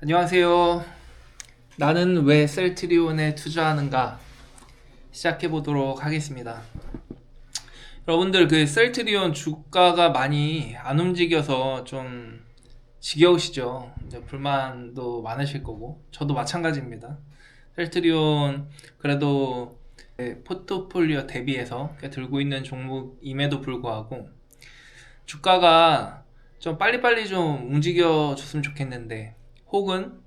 안녕하세요. 나는 왜 셀트리온에 투자하는가 시작해 보도록 하겠습니다. 여러분들 그 셀트리온 주가가 많이 안 움직여서 좀 지겨우시죠? 이제 불만도 많으실 거고 저도 마찬가지입니다. 셀트리온 그래도 포트폴리오 대비해서 들고 있는 종목임에도 불구하고 주가가 좀 빨리빨리 좀 움직여 줬으면 좋겠는데, 혹은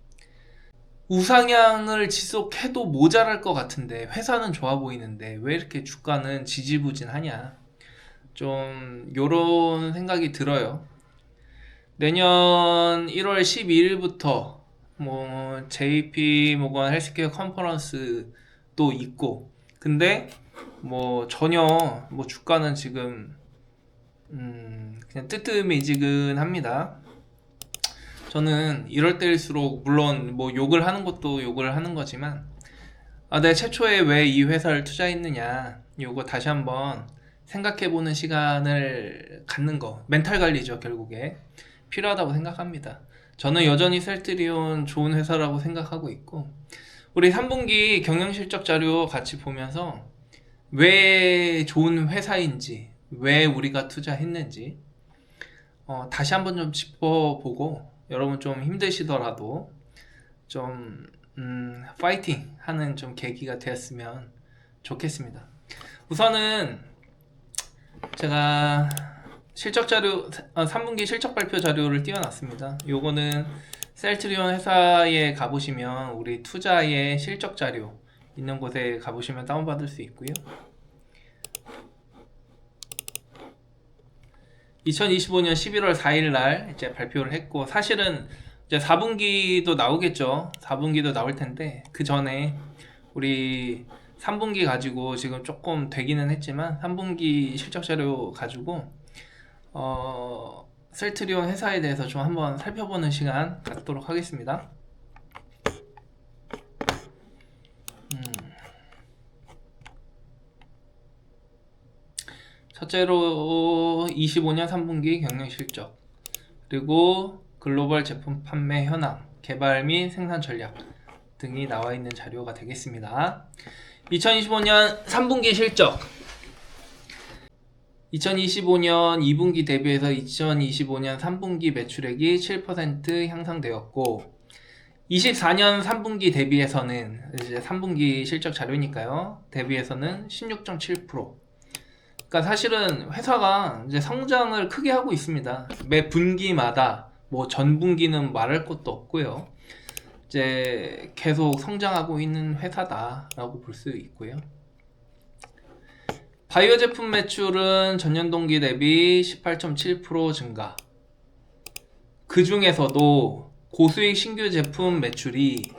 우상향을 지속해도 모자랄 것 같은데 회사는 좋아 보이는데 왜 이렇게 주가는 지지부진하냐, 좀 요런 생각이 들어요. 내년 1월 12일부터 뭐 JP 모건 헬스케어 컨퍼런스도 있고, 근데 뭐 전혀 뭐 주가는 지금 그냥 뜨뜻미지근합니다. 저는 이럴 때일수록 물론 뭐 욕을 하는 것도 욕을 하는 거지만, 내가 최초에 왜 이 회사를 투자했느냐, 요거 다시 한번 생각해보는 시간을 갖는 거, 멘탈 관리죠. 결국에 필요하다고 생각합니다. 저는 여전히 셀트리온 좋은 회사라고 생각하고 있고, 우리 3분기 경영실적 자료 같이 보면서 왜 좋은 회사인지, 왜 우리가 투자했는지 다시 한번 좀 짚어보고, 여러분 좀 힘드시더라도 좀 파이팅 하는 좀 계기가 되었으면 좋겠습니다. 우선은 제가 실적 자료, 3분기 실적 발표 자료를 띄워놨습니다. 요거는 셀트리온 회사에 가보시면 우리 투자의 실적 자료 있는 곳에 가보시면 다운받을 수 있고요. 2025년 11월 4일 날 이제 발표를 했고, 사실은 이제 4분기도 나오겠죠. 4분기도 나올 텐데 그 전에 우리 3분기 가지고 지금 조금 되기는 했지만 3분기 실적 자료 가지고 셀트리온 회사에 대해서 좀 한번 살펴보는 시간 갖도록 하겠습니다. 첫째로 25년 3분기 경영 실적, 그리고 글로벌 제품 판매 현황, 개발 및 생산 전략 등이 나와 있는 자료가 되겠습니다. 2025년 3분기 실적, 2025년 2분기 대비해서 2025년 3분기 매출액이 7% 향상되었고, 24년 3분기 대비해서는, 이제 3분기 실적 자료니까요, 대비해서는 16.7%. 그러니까 사실은 회사가 이제 성장을 크게 하고 있습니다. 매 분기마다 뭐 전분기는 말할 것도 없고요. 이제 계속 성장하고 있는 회사다라고 볼 수 있고요. 바이오 제품 매출은 전년 동기 대비 18.7% 증가. 그 중에서도 고수익 신규 제품 매출이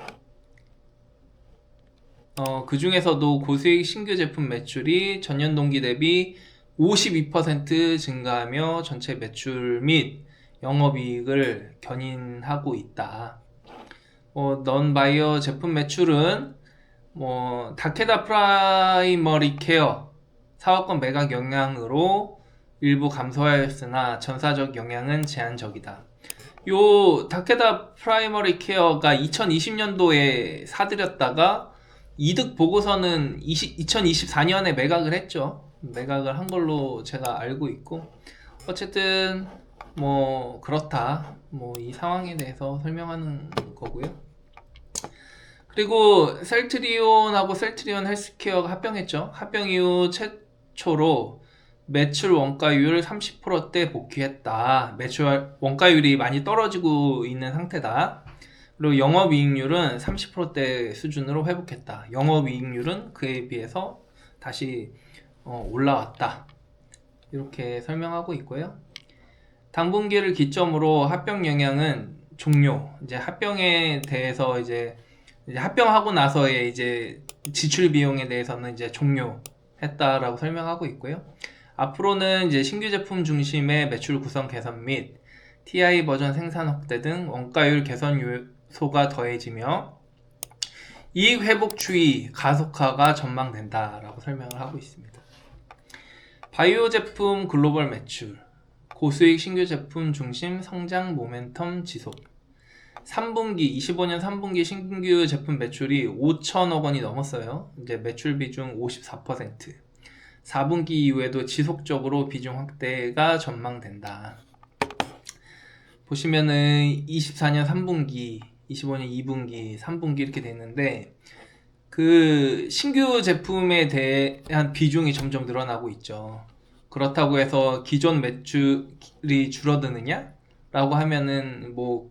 전년 동기 대비 52% 증가하며 전체 매출 및 영업이익을 견인하고 있다. 넌바이오 제품 매출은 다케다 프라이머리 케어 사업권 매각 영향으로 일부 감소하였으나 전사적 영향은 제한적이다. 요 다케다 프라이머리 케어가 2020년도에 사들였다가 이득 보고서는 2024년에 매각을 했죠. 매각을 한 걸로 제가 알고 있고, 어쨌든 뭐 그렇다, 뭐 이 상황에 대해서 설명하는 거고요. 그리고 셀트리온하고 셀트리온 헬스케어가 합병했죠. 합병 이후 최초로 매출 원가율 30%대 복귀했다. 매출 원가율이 많이 떨어지고 있는 상태다. 그리고 영업이익률은 30%대 수준으로 회복했다. 영업이익률은 그에 비해서 다시 올라왔다. 이렇게 설명하고 있고요. 당분기를 기점으로 합병 영향은 종료. 이제 합병에 대해서 이제 합병하고 나서의 이제 지출 비용에 대해서는 이제 종료했다라고 설명하고 있고요. 앞으로는 이제 신규 제품 중심의 매출 구성 개선 및 TI 버전 생산 확대 등 원가율 개선 요소가 더해지며 이익 회복 추이 가속화가 전망된다라고 설명을 하고 있습니다. 바이오 제품 글로벌 매출, 고수익 신규 제품 중심 성장 모멘텀 지속. 3분기 25년 3분기 신규 제품 매출이 5천억 원이 넘었어요. 이제 매출 비중 54%. 4분기 이후에도 지속적으로 비중 확대가 전망된다. 보시면은 24년 3분기, 25년 2분기, 3분기 이렇게 되는데 그 신규 제품에 대한 비중이 점점 늘어나고 있죠. 그렇다고 해서 기존 매출이 줄어드느냐? 라고 하면은 뭐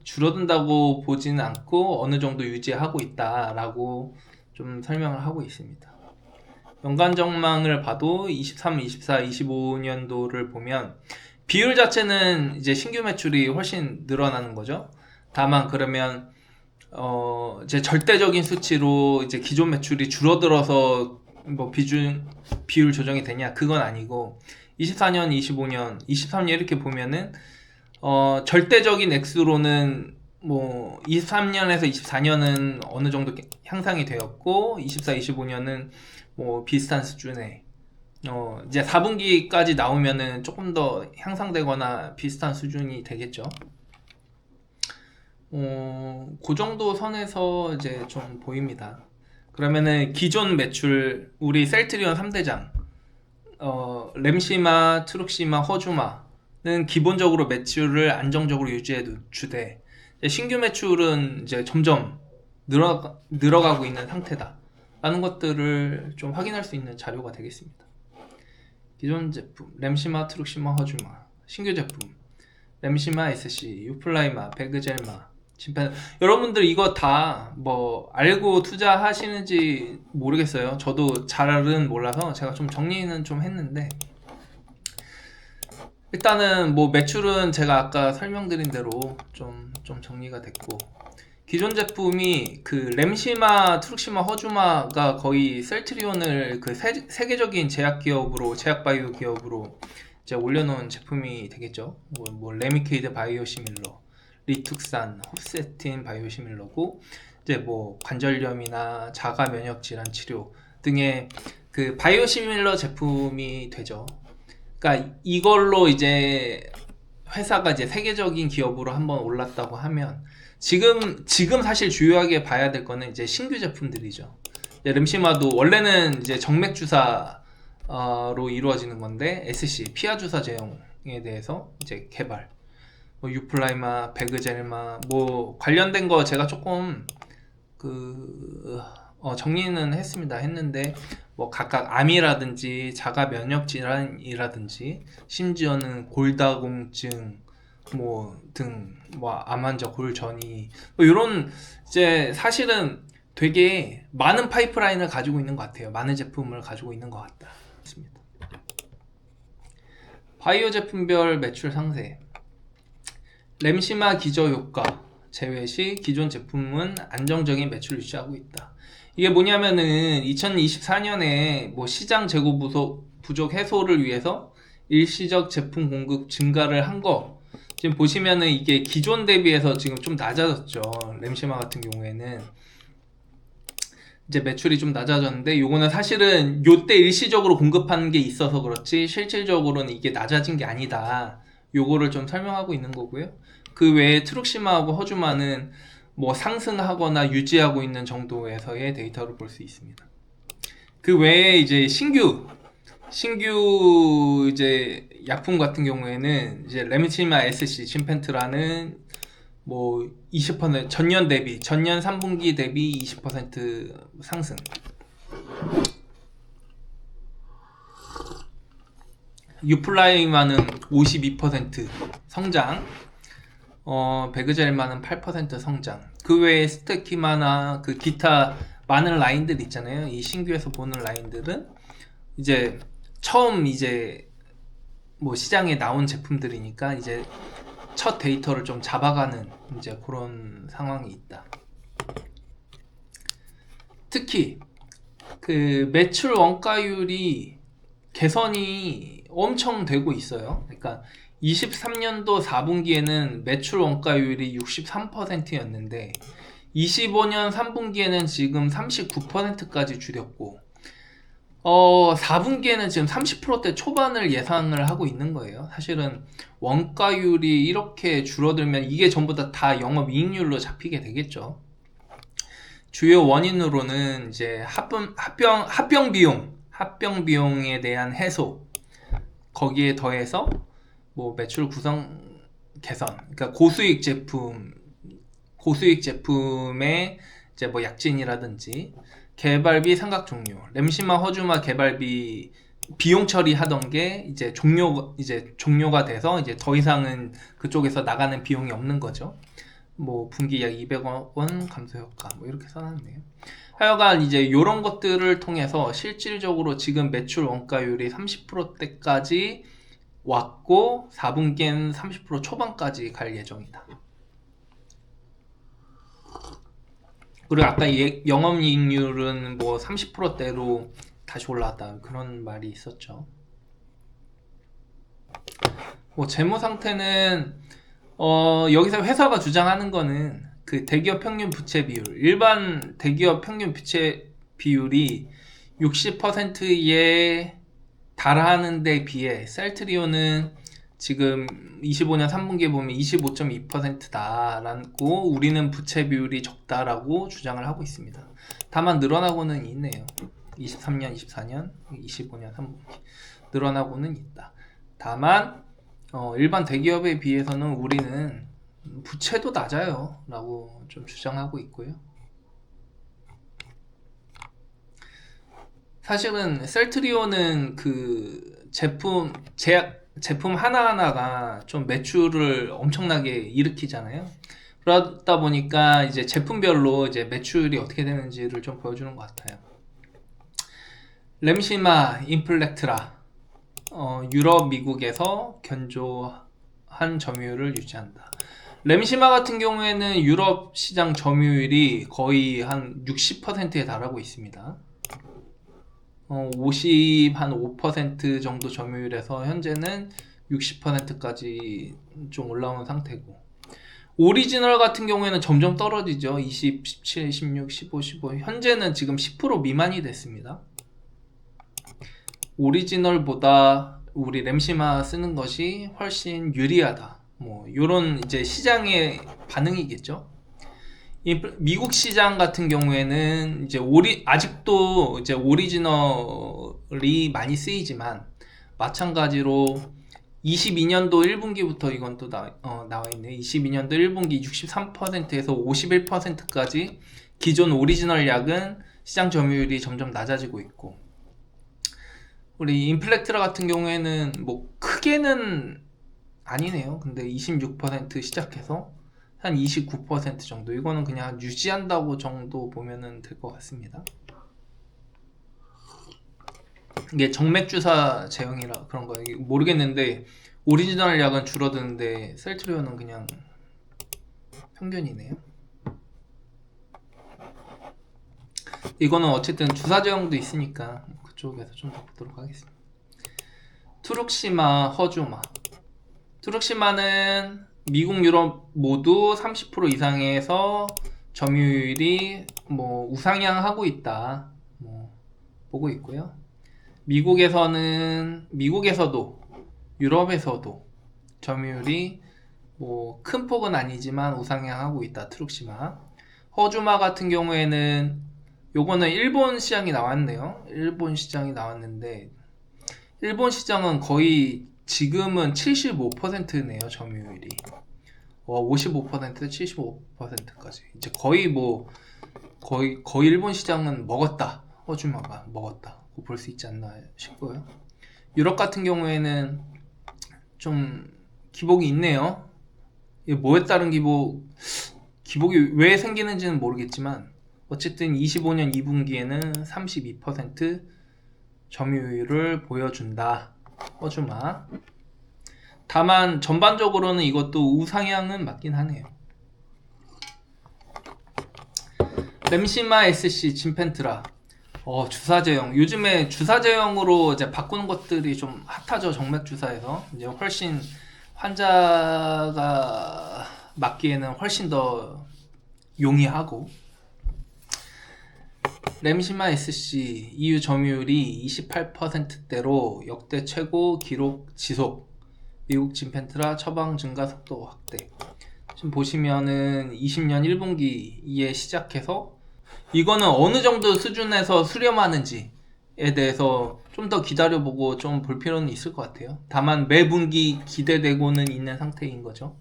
줄어든다고 보지는 않고 어느 정도 유지하고 있다라고 좀 설명을 하고 있습니다. 연간 전망을 봐도 23, 24, 25년도를 보면 비율 자체는 이제 신규 매출이 훨씬 늘어나는 거죠. 다만 그러면 이제 절대적인 수치로 이제 기존 매출이 줄어들어서 뭐 비율 조정이 되냐? 그건 아니고 24년, 25년, 23년 이렇게 보면은 절대적인 액수로는 뭐 23년에서 24년은 어느 정도 향상이 되었고 24, 25년은 뭐 비슷한 수준에 이제 4분기까지 나오면은 조금 더 향상되거나 비슷한 수준이 되겠죠. 그 정도 선에서 이제 좀 보입니다. 그러면은 기존 매출 우리 셀트리온 3대장 램시마, 트룩시마, 허주마는 기본적으로 매출을 안정적으로 유지해 주되 신규 매출은 이제 점점 늘어가고 있는 상태다 라는 것들을 좀 확인할 수 있는 자료가 되겠습니다. 기존 제품 램시마, 트룩시마, 허주마, 신규 제품 램시마, SC, 유플라이마, 베그젤마, 침팬. 여러분들 이거 다 뭐 알고 투자하시는지 모르겠어요. 저도 잘은 몰라서 제가 좀 정리는 좀 했는데 일단은 뭐 매출은 제가 아까 설명드린 대로 좀 정리가 됐고 기존 제품이 그 램시마, 트룩시마, 허주마가 거의 셀트리온을 그 세계적인 제약바이오 기업으로 이제 올려놓은 제품이 되겠죠. 뭐 레미케이드 바이오시밀러, 리툭산, 홉세틴 바이오시밀러고 이제 뭐 관절염이나 자가 면역 질환 치료 등의 그 바이오시밀러 제품이 되죠. 그러니까 이걸로 이제 회사가 이제 세계적인 기업으로 한번 올랐다고 하면 지금 사실 주요하게 봐야 될 거는 이제 신규 제품들이죠. 램시마도 원래는 이제 정맥 주사로 이루어지는 건데 SC 피하 주사 제형에 대해서 이제 개발. 뭐 유플라이마, 베그젤마 뭐 관련된 거 제가 조금 정리는 했는데 뭐 각각 암이라든지 자가 면역 질환이라든지 심지어는 골다공증 뭐 등 뭐 암 환자 골전이 뭐 이런 이제 사실은 되게 많은 파이프라인을 가지고 있는 것 같아요. 많은 제품을 가지고 있는 것 같다. 맞습니다. 바이오 제품별 매출 상세. 램시마 기저 효과 제외 시 기존 제품은 안정적인 매출을 유지하고 있다. 이게 뭐냐면은 2024년에 뭐 시장 재고 부족 해소를 위해서 일시적 제품 공급 증가를 한 거 지금 보시면은 이게 기존 대비해서 지금 좀 낮아졌죠. 램시마 같은 경우에는 이제 매출이 좀 낮아졌는데 요거는 사실은 요때 일시적으로 공급하는 게 있어서 그렇지 실질적으로는 이게 낮아진 게 아니다. 요거를 좀 설명하고 있는 거고요. 그 외에 트룩시마하고 허주마는 뭐 상승하거나 유지하고 있는 정도에서의 데이터를 볼 수 있습니다. 그 외에 이제 신규 이제 약품 같은 경우에는 이제 레미시마 SC 침펜트라는 뭐 20% 전년 3분기 대비 20% 상승. 유플라이마는 52% 성장. 베그젤마는 8% 성장. 그 외에 스테키마나 그 기타 많은 라인들 있잖아요. 이 신규에서 보는 라인들은 이제 처음 이제 뭐 시장에 나온 제품들이니까 이제 첫 데이터를 좀 잡아가는 이제 그런 상황이 있다. 특히 그 매출 원가율이 개선이 엄청 되고 있어요. 그러니까 23년도 4분기에는 매출 원가율이 63%였는데 25년 3분기에는 지금 39%까지 줄였고 4분기에는 지금 30%대 초반을 예상을 하고 있는 거예요. 사실은 원가율이 이렇게 줄어들면 이게 전부 다 영업이익률로 잡히게 되겠죠. 주요 원인으로는 이제 합병 비용에 대한 해소, 거기에 더해서 뭐 매출 구성 개선, 그러니까 고수익 제품의 이제 뭐 약진이라든지 개발비 상각 종료, 램시마 허주마 개발비 비용 처리하던 게 이제 종료가 돼서 이제 더 이상은 그쪽에서 나가는 비용이 없는 거죠. 뭐 분기 약 200억 원 감소 효과 뭐 이렇게 써놨네요. 하여간 이제 요런 것들을 통해서 실질적으로 지금 매출 원가율이 30%대까지 왔고 4분기엔 30% 초반까지 갈 예정이다. 그리고 아까 영업이익률은 뭐 30%대로 다시 올라왔다 그런 말이 있었죠. 뭐 재무 상태는 여기서 회사가 주장하는 거는 그 대기업 평균 부채 비율, 일반 대기업 평균 부채 비율이 60%에 달하는 데 비해 셀트리온은 지금 25년 3분기에 보면 25.2%다라고 우리는 부채 비율이 적다라고 주장을 하고 있습니다. 다만 늘어나고는 있네요. 23년, 24년, 25년 3분기 늘어나고는 있다. 다만 일반 대기업에 비해서는 우리는 부채도 낮아요 라고 좀 주장하고 있고요. 사실은 셀트리온은 그 제품 하나하나가 좀 매출을 엄청나게 일으키잖아요. 그러다 보니까 이제 제품별로 이제 매출이 어떻게 되는지를 좀 보여주는 것 같아요. 램시마, 인플렉트라, 유럽, 미국에서 견조한 점유율을 유지한다. 램시마 같은 경우에는 유럽 시장 점유율이 거의 한 60%에 달하고 있습니다. 5% 정도 점유율에서 현재는 60%까지 좀 올라온 상태고, 오리지널 같은 경우에는 점점 떨어지죠. 20, 17, 16, 15, 15 현재는 지금 10% 미만이 됐습니다. 오리지널보다 우리 램시마 쓰는 것이 훨씬 유리하다. 뭐 요런 이제 시장의 반응이겠죠. 미국 시장 같은 경우에는 이제 아직도 이제 오리지널이 많이 쓰이지만 마찬가지로 22년도 1분기부터 이건 또 나와 있네. 22년도 1분기 63%에서 51%까지 기존 오리지널 약은 시장 점유율이 점점 낮아지고 있고, 우리 인플렉트라 같은 경우에는 뭐 크게는 아니네요. 근데 26% 시작해서 한 29% 정도, 이거는 그냥 유지한다고 정도 보면은 될 것 같습니다. 이게 정맥주사 제형이라 그런 거 모르겠는데 오리지널 약은 줄어드는데 셀트리온은 그냥 평균이네요. 이거는 어쨌든 주사 제형도 있으니까 그쪽에서 좀 더 보도록 하겠습니다. 투룩시마, 허주마. 투룩시마는 미국, 유럽 모두 30% 이상에서 점유율이 뭐 우상향하고 있다 뭐 보고 있고요. 미국에서도 유럽에서도 점유율이 뭐 큰 폭은 아니지만 우상향하고 있다. 트룩시마. 허주마 같은 경우에는 요거는 일본 시장이 나왔네요. 일본 시장이 나왔는데 일본 시장은 거의 지금은 75%네요. 점유율이 55% 75%까지 이제 거의 일본 시장은 먹었다. 허주마가 먹었다 볼 수 있지 않나 싶고요. 유럽 같은 경우에는 좀 기복이 있네요. 뭐에 따른 기복이 왜 생기는지는 모르겠지만 어쨌든 25년 2분기에는 32% 점유율을 보여준다. 허주마. 다만 전반적으로는 이것도 우상향은 맞긴 하네요. 램시마 SC 진펜트라. 주사제형. 요즘에 주사제형으로 이제 바꾸는 것들이 좀 핫하죠. 정맥주사에서. 이제 훨씬 환자가 맞기에는 훨씬 더 용이하고. 램시마 SC EU 점유율이 28%대로 역대 최고 기록 지속. 미국 진펜트라 처방 증가 속도 확대. 지금 보시면은 20년 1분기에 시작해서 이거는 어느 정도 수준에서 수렴하는지에 대해서 좀 더 기다려보고 좀 볼 필요는 있을 것 같아요. 다만 매 분기 기대되고는 있는 상태인 거죠.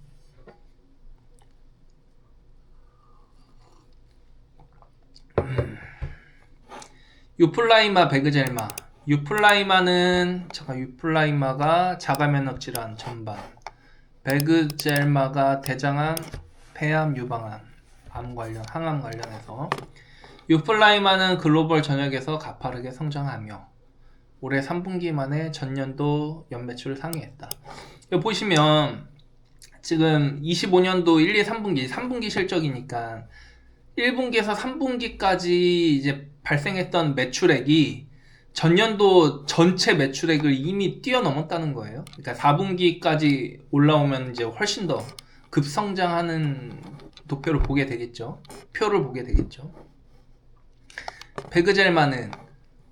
유플라이마 베그젤마. 유플라이마가 자가면역 질환 전반, 베그젤마가 대장암, 폐암 유방암, 항암 관련해서. 유플라이마는 글로벌 전역에서 가파르게 성장하며 올해 3분기 만에 전년도 연매출을 상회했다. 여기 보시면 지금 25년도 1, 2, 3분기 실적이니까 1분기에서 3분기까지 이제 발생했던 매출액이 전년도 전체 매출액을 이미 뛰어넘었다는 거예요. 그러니까 4분기까지 올라오면 이제 훨씬 더 급성장하는 도표를 보게 되겠죠. 표를 보게 되겠죠. 베그젤마는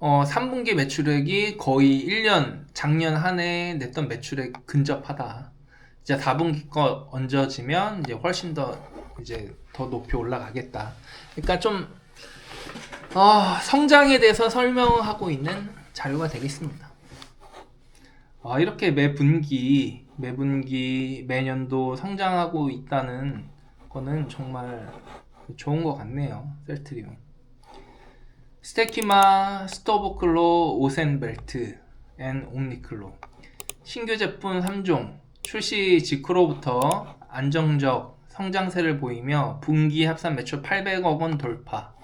3분기 매출액이 거의 1년 작년 한 해 냈던 매출액 근접하다. 이제 4분기 거 얹어지면 이제 훨씬 더 이제 더 높이 올라가겠다. 그러니까 좀 성장에 대해서 설명하고 있는 자료가 되겠습니다. 이렇게 매 분기 매년도 성장하고 있다는 거는 정말 좋은 것 같네요. 셀트리온. 스테키마, 스토보클로, 오센벨트, 앤 옴니클로. 신규 제품 3종 출시 직후로부터 안정적 성장세를 보이며 분기 합산 매출 800억 원 돌파.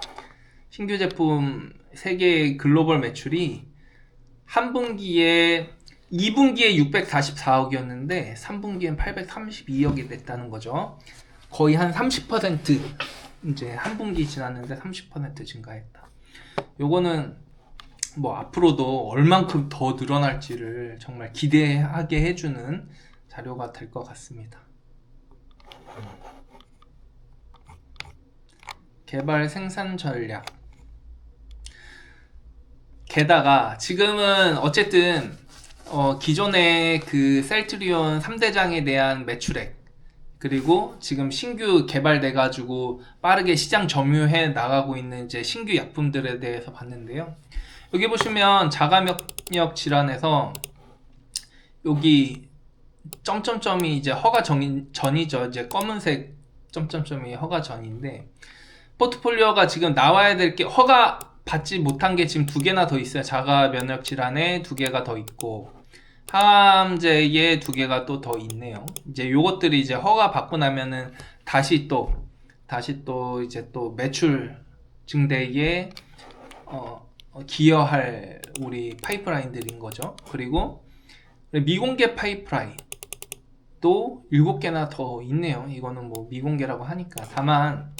신규 제품 3개의 글로벌 매출이 2분기에 644억이었는데 3분기엔 832억이 됐다는 거죠. 거의 한 30% 이제 한 분기 지났는데 30% 증가했다. 요거는 뭐 앞으로도 얼만큼 더 늘어날지를 정말 기대하게 해주는 자료가 될 것 같습니다. 개발 생산 전략. 게다가 지금은 어쨌든 기존의 그 셀트리온 3대장에 대한 매출액, 그리고 지금 신규 개발돼 가지고 빠르게 시장 점유해 나가고 있는 이제 신규 약품들에 대해서 봤는데요. 여기 보시면 자가면역 질환에서 여기 점점점이 이제 허가 전이죠. 이제 검은색 점점점이 허가 전인데, 포트폴리오가 지금 나와야 될 게 허가 받지 못한 게 지금 2개나 더 있어요. 자가면역 질환에 2개가 더 있고 항암제에 2개가 또 더 있네요. 이제 요것들이 이제 허가 받고 나면은 다시 또 이제 또 매출 증대에 기여할 우리 파이프라인들인 거죠. 그리고 미공개 파이프라인 또 7개나 더 있네요. 이거는 뭐 미공개라고 하니까. 다만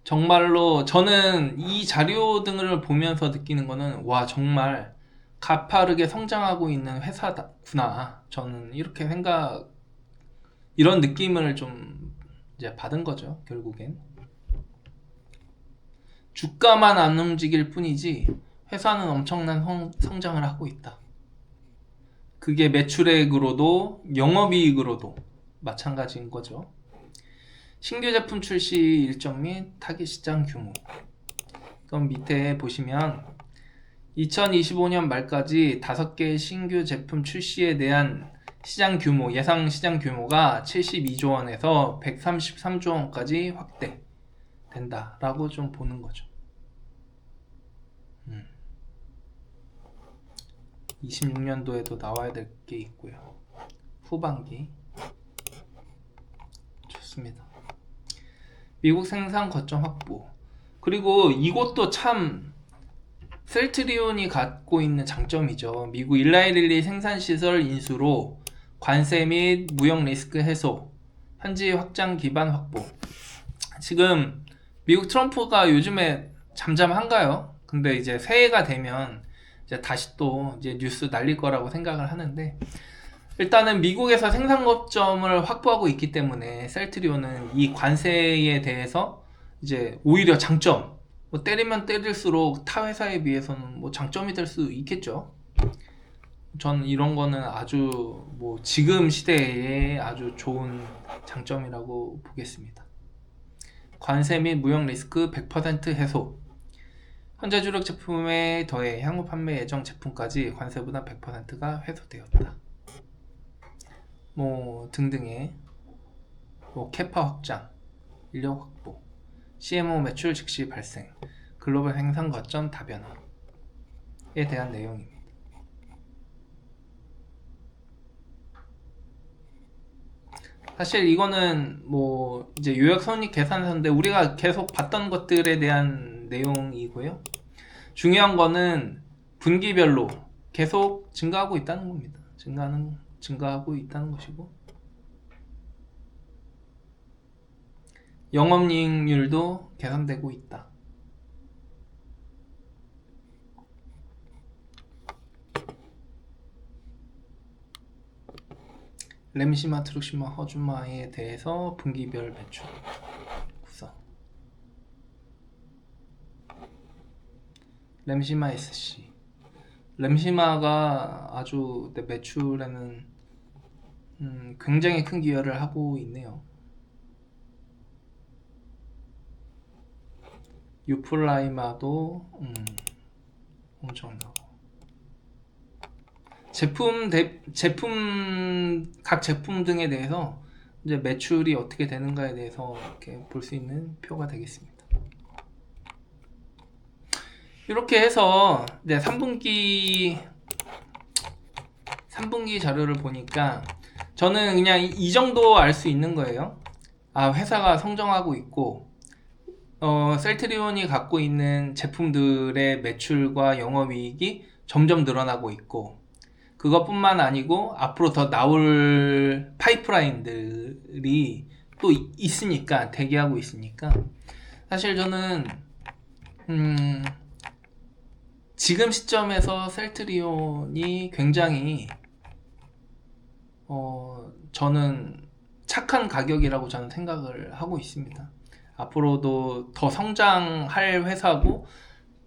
정말로 저는 이 자료 등을 보면서 느끼는 거는, 와, 정말 가파르게 성장하고 있는 회사구나. 저는 이렇게 이런 느낌을 좀 이제 받은 거죠. 결국엔 주가만 안 움직일 뿐이지 회사는 엄청난 성장을 하고 있다. 그게 매출액으로도 영업이익으로도 마찬가지인 거죠. 신규 제품 출시 일정 및 타깃 시장 규모. 그럼 밑에 보시면 2025년 말까지 5개 신규 제품 출시에 대한 시장 규모, 예상 시장 규모가 72조 원에서 133조 원까지 확대된다라고 좀 보는 거죠. 26년도에도 나와야 될 게 있고요. 후반기. 좋습니다. 미국 생산 거점 확보. 그리고 이것도 참 셀트리온이 갖고 있는 장점이죠. 미국 일라이릴리 생산시설 인수로 관세 및 무역 리스크 해소, 현지 확장 기반 확보. 지금 미국 트럼프가 요즘에 잠잠한가요? 근데 이제 새해가 되면 이제 다시 또 이제 뉴스 날릴 거라고 생각을 하는데, 일단은 미국에서 생산 거점을 확보하고 있기 때문에 셀트리온은 이 관세에 대해서 이제 오히려 장점, 뭐 때리면 때릴수록 타 회사에 비해서는 뭐 장점이 될 수 있겠죠. 전 이런 거는 아주 뭐 지금 시대에 아주 좋은 장점이라고 보겠습니다. 관세 및 무역 리스크 100% 해소. 현재 주력 제품에 더해 향후 판매 예정 제품까지 관세부담 100%가 해소되었다. 뭐 등등의 뭐 캐파 확장, 인력 확보, CMO 매출 즉시 발생, 글로벌 생산 거점 다변화에 대한 내용입니다. 사실 이거는 뭐 이제 요약 손익 계산서인데 우리가 계속 봤던 것들에 대한 내용이고요. 중요한 거는 분기별로 계속 증가하고 있다는 겁니다. 증가하고 있다는 것이고, 영업이익률도 개선되고 있다. 램시마, 트룩시마, 허주마에 대해서 분기별 매출 구성. 램시마 SC. 램시마가 아주 내 매출에는 굉장히 큰 기여를 하고 있네요. 유플라이마도 엄청나고. 각 제품 등에 대해서 이제 매출이 어떻게 되는가에 대해서 이렇게 볼 수 있는 표가 되겠습니다. 이렇게 해서 이제 3분기 자료를 보니까 저는 그냥 이 정도 알 수 있는 거예요. 아, 회사가 성장하고 있고, 셀트리온이 갖고 있는 제품들의 매출과 영업이익이 점점 늘어나고 있고, 그것뿐만 아니고 앞으로 더 나올 파이프라인들이 또 있으니까, 대기하고 있으니까, 사실 저는 지금 시점에서 셀트리온이 굉장히 저는 착한 가격이라고 저는 생각을 하고 있습니다. 앞으로도 더 성장할 회사고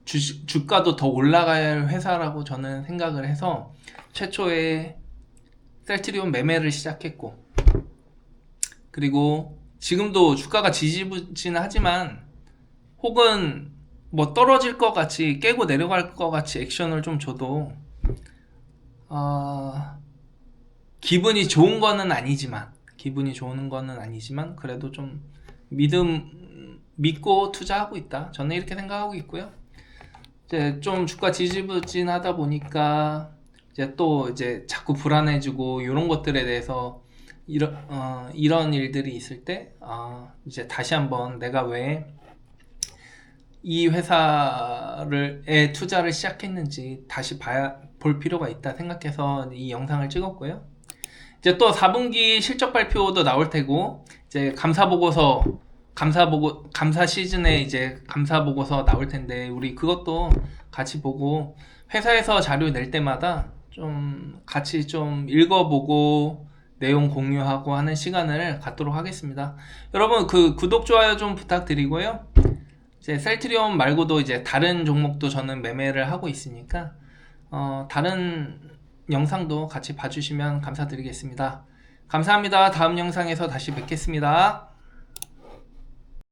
주가도 더 올라갈 회사라고 저는 생각을 해서 최초에 셀트리온 매매를 시작했고, 그리고 지금도 주가가 지지부진하지만 혹은 뭐 떨어질 것 같이 깨고 내려갈 것 같이 액션을 좀 줘도 기분이 좋은 거는 아니지만 그래도 좀 믿고 투자하고 있다, 저는 이렇게 생각하고 있고요. 이제 좀 주가 지지부진하다 보니까 이제 또 이제 자꾸 불안해지고 이런 것들에 대해서 이런 일들이 있을 때 이제 다시 한번 내가 왜 이 회사에 투자를 시작했는지 다시 볼 필요가 있다 생각해서 이 영상을 찍었고요. 이제 또 4분기 실적 발표도 나올 테고, 이제 감사 시즌에 이제 감사 보고서 나올 텐데, 우리 그것도 같이 보고, 회사에서 자료 낼 때마다 좀 같이 좀 읽어보고 내용 공유하고 하는 시간을 갖도록 하겠습니다. 여러분, 구독, 좋아요 좀 부탁드리고요. 이제 셀트리온 말고도 이제 다른 종목도 저는 매매를 하고 있으니까 다른 영상도 같이 봐주시면 감사드리겠습니다. 감사합니다. 다음 영상에서 다시 뵙겠습니다.